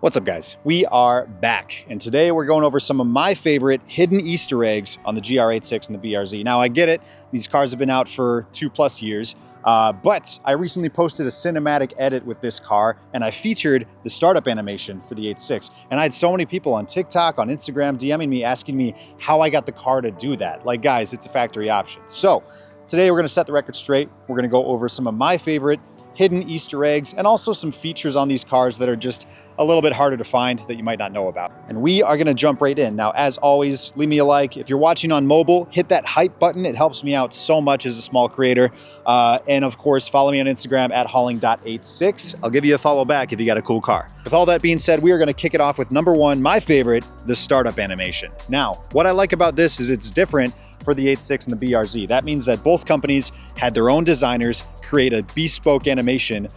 What's up, guys? We are back, and today we're going over some of my favorite hidden Easter eggs on the GR86 and the BRZ. Now, I get it, these cars have been out for 2+ years, but I recently posted a cinematic edit with this car, and I featured the startup animation for the 86. And I had so many people on TikTok, on Instagram, DMing me, asking me how I got the car to do that. Like, guys, it's a factory option. So today we're gonna set the record straight. We're gonna go over some of my favorite hidden Easter eggs and also some features on these cars that are just a little bit harder to find that you might not know about. And we are gonna jump right in. Now, as always, leave me a like. If you're watching on mobile, hit that hype button. It helps me out so much as a small creator. And of course, follow me on Instagram at hauling.86. I'll give you a follow back if you got a cool car. With all that being said, we are gonna kick it off with number one, my favorite, the startup animation. Now, what I like about this is it's different for the 86 and the BRZ. That means that both companies had their own designers create a bespoke animation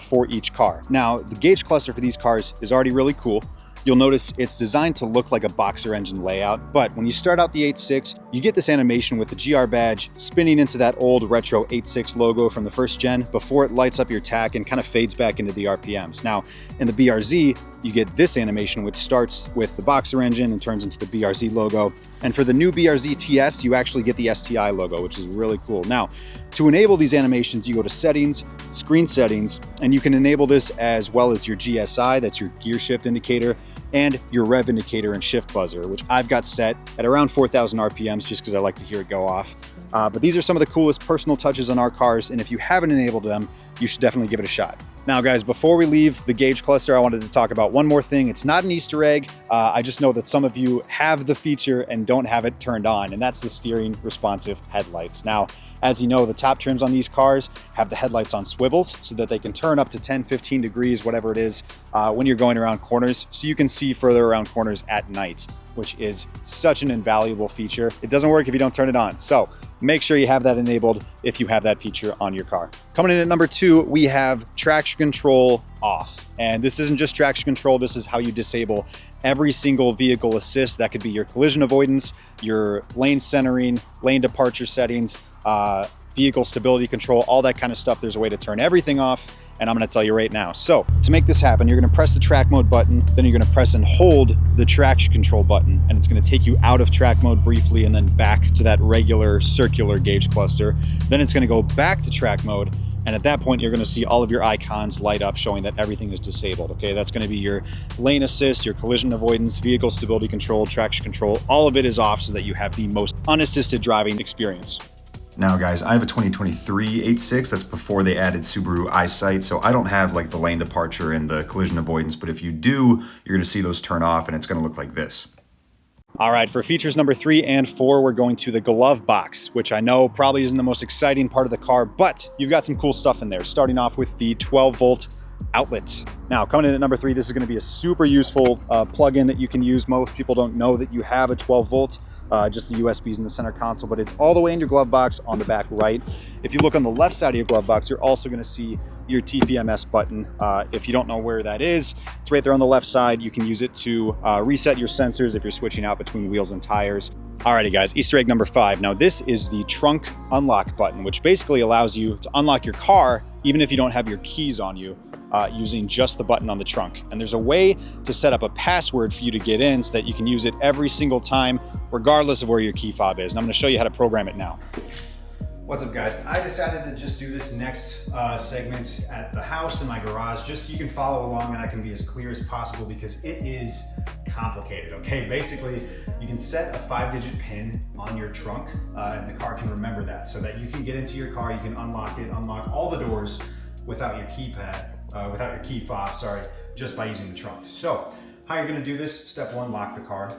for each car. Now, the gauge cluster for these cars is already really cool. You'll notice it's designed to look like a boxer engine layout, but when you start out the 86, you get this animation with the GR badge spinning into that old retro 86 logo from the first gen before it lights up your tach and kind of fades back into the RPMs. Now, in the BRZ, you get this animation which starts with the boxer engine and turns into the BRZ logo. And for the new BRZ TS, you actually get the STI logo, which is really cool. Now, to enable these animations, you go to settings, screen settings, and you can enable this as well as your GSI, that's your gear shift indicator, and your rev indicator and shift buzzer, which I've got set at around 4,000 RPMs just because I like to hear it go off. But these are some of the coolest personal touches on our cars, and if you haven't enabled them, you should definitely give it a shot. Now, guys, before we leave the gauge cluster, I wanted to talk about one more thing. It's not an Easter egg. I just know that some of you have the feature and don't have it turned on, and that's the steering responsive headlights. Now, as you know, the top trims on these cars have the headlights on swivels so that they can turn up to 10, 15 degrees, whatever it is, when you're going around corners, so you can see further around corners at night, which is such an invaluable feature. It doesn't work if you don't turn it on. So make sure you have that enabled if you have that feature on your car. Coming in at number two, we have traction control off. And this isn't just traction control, this is how you disable every single vehicle assist. That could be your collision avoidance, your lane centering, lane departure settings, vehicle stability control, all that kind of stuff. There's a way to turn everything off, and I'm gonna tell you right now. So to make this happen, you're gonna press the track mode button, then you're gonna press and hold the traction control button, and it's gonna take you out of track mode briefly and then back to that regular circular gauge cluster. Then it's gonna go back to track mode, and at that point, you're gonna see all of your icons light up showing that everything is disabled, okay? That's gonna be your lane assist, your collision avoidance, vehicle stability control, traction control, all of it is off so that you have the most unassisted driving experience. Now, guys, I have a 2023 86. That's before they added Subaru EyeSight, so I don't have like the lane departure and the collision avoidance, but if you do, you're gonna see those turn off and it's gonna look like this. All right, for features number 3 and 4, we're going to the glove box, which I know probably isn't the most exciting part of the car, but you've got some cool stuff in there, starting off with the 12-volt outlet. Now, coming in at number 3, this is gonna be a super useful plug-in that you can use. Most people don't know that you have a 12-volt, just the USBs in the center console, but it's all the way in your glove box on the back right. If you look on the left side of your glove box, you're also gonna see your TPMS button. If you don't know where that is, it's right there on the left side. You can use it to reset your sensors if you're switching out between wheels and tires. Alrighty, guys, Easter egg number 5. Now, this is the trunk unlock button, which basically allows you to unlock your car even if you don't have your keys on you, using just the button on the trunk. And there's a way to set up a password for you to get in so that you can use it every single time, regardless of where your key fob is. And I'm gonna show you how to program it now. What's up, guys? I decided to just do this next segment at the house in my garage, just so you can follow along and I can be as clear as possible because it is complicated, okay? Basically, you can set a 5-digit PIN on your trunk and the car can remember that so that you can get into your car, you can unlock it, unlock all the doors without your keypad, without your key fob, sorry, just by using the trunk. So, how you're gonna do this? Step 1, lock the car.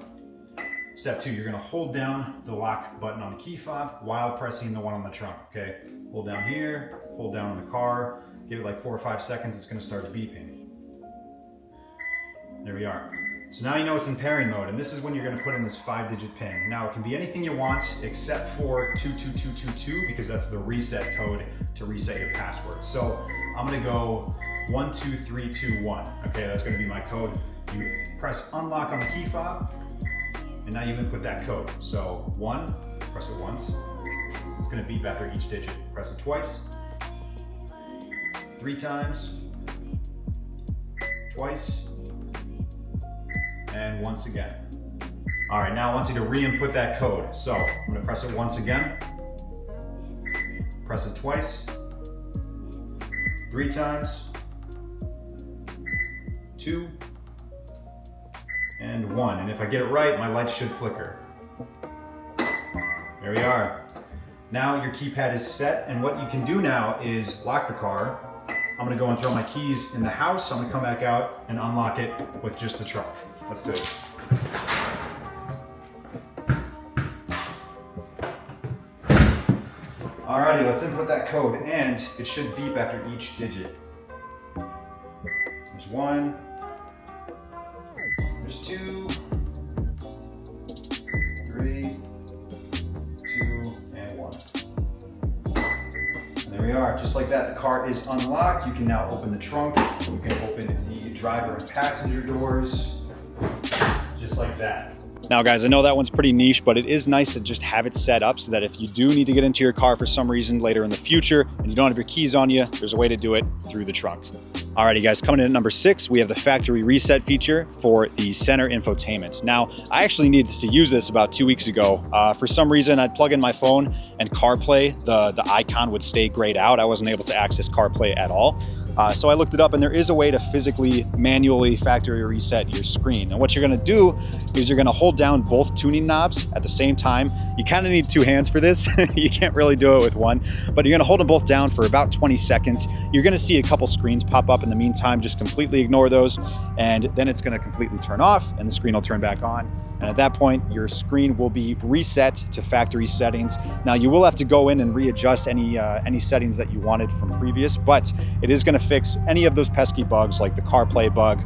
Step 2, you're gonna hold down the lock button on the key fob while pressing the one on the trunk, okay? Hold down here, hold down on the car, give it like 4 or 5 seconds, it's gonna start beeping. There we are. So now you know it's in pairing mode, and this is when you're gonna put in this 5-digit PIN. Now it can be anything you want except for 22222 because that's the reset code to reset your password. So I'm gonna go 12321, okay? That's gonna be my code. You press unlock on the key fob, and now you input that code. So 1, press it once. It's gonna beep after each digit. Press it twice, 3 times, twice, and once again. All right, now I want you to re-input that code. So I'm gonna press it once again, press it twice, 3 times, 2, and 1. And if I get it right, my lights should flicker. There we are. Now your keypad is set, and what you can do now is lock the car. I'm gonna go and throw my keys in the house. I'm gonna come back out and unlock it with just the trunk. Let's do it. Alrighty, let's input that code, and it should beep after each digit. There's 1, there's 2, 3, 2, and 1. And there we are, just like that, the car is unlocked. You can now open the trunk, you can open the driver and passenger doors, just like that. Now guys, I know that one's pretty niche, but it is nice to just have it set up so that if you do need to get into your car for some reason later in the future and you don't have your keys on you, there's a way to do it through the trunk. Alrighty guys, coming in at number 6, we have the factory reset feature for the center infotainment. Now, I actually needed to use this about 2 weeks ago. For some reason, I'd plug in my phone and CarPlay, the icon would stay grayed out. I wasn't able to access CarPlay at all. So I looked it up, and there is a way to physically, manually factory reset your screen. And what you're gonna do is you're gonna hold down both tuning knobs at the same time. You kind of need 2 hands for this. You can't really do it with one, but you're gonna hold them both down for about 20 seconds. You're gonna see a couple screens pop up. In the meantime, just completely ignore those, and then it's gonna completely turn off, and the screen will turn back on. And at that point, your screen will be reset to factory settings. Now, you will have to go in and readjust any settings that you wanted from previous, but it is gonna fix any of those pesky bugs like the CarPlay bug,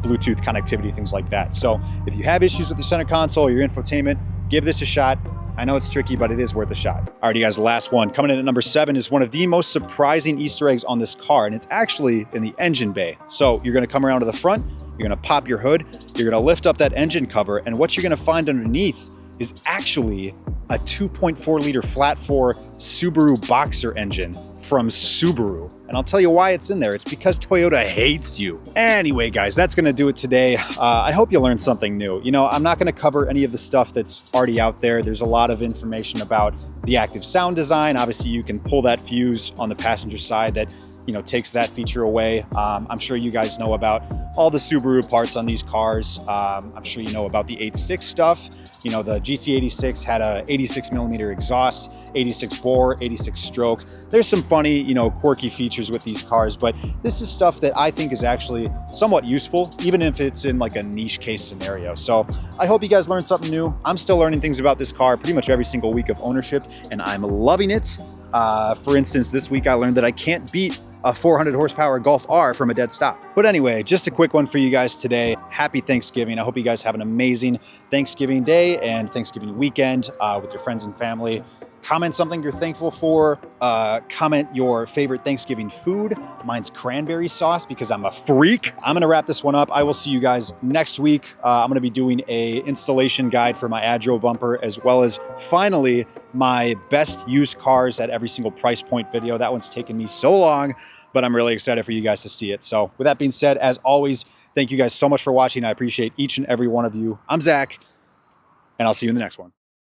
Bluetooth connectivity, things like that. So if you have issues with your center console or your infotainment, give this a shot. I know it's tricky, but it is worth a shot. All right, you guys, the last one. Coming in at number 7 is one of the most surprising Easter eggs on this car, and it's actually in the engine bay. So you're gonna come around to the front, you're gonna pop your hood, you're gonna lift up that engine cover, and what you're gonna find underneath is actually a 2.4 liter flat 4 Subaru Boxer engine from Subaru. And I'll tell you why it's in there. It's because Toyota hates you. Anyway, guys, that's gonna do it today. I hope you learned something new. You know, I'm not gonna cover any of the stuff that's already out there. There's a lot of information about the active sound design. Obviously, you can pull that fuse on the passenger side that, you know, takes that feature away. I'm sure you guys know about all the Subaru parts on these cars. I'm sure you know about the 86 stuff. You know, the GT86 had a 86 millimeter exhaust, 86 bore, 86 stroke. There's some funny, you know, quirky features with these cars, but this is stuff that I think is actually somewhat useful, even if it's in like a niche case scenario. So I hope you guys learned something new. I'm still learning things about this car pretty much every single week of ownership, and I'm loving it. For instance, this week I learned that I can't beat a 400 horsepower Golf R from a dead stop. But anyway, just a quick one for you guys today. Happy Thanksgiving. I hope you guys have an amazing Thanksgiving day and Thanksgiving weekend with your friends and family. Comment something you're thankful for. Comment your favorite Thanksgiving food. Mine's cranberry sauce because I'm a freak. I'm gonna wrap this one up. I will see you guys next week. I'm gonna be doing a installation guide for my Adro bumper, as well as finally my best used cars at every single price point video. That one's taken me so long, but I'm really excited for you guys to see it. So with that being said, as always, thank you guys so much for watching. I appreciate each and every one of you. I'm Zach, and I'll see you in the next one.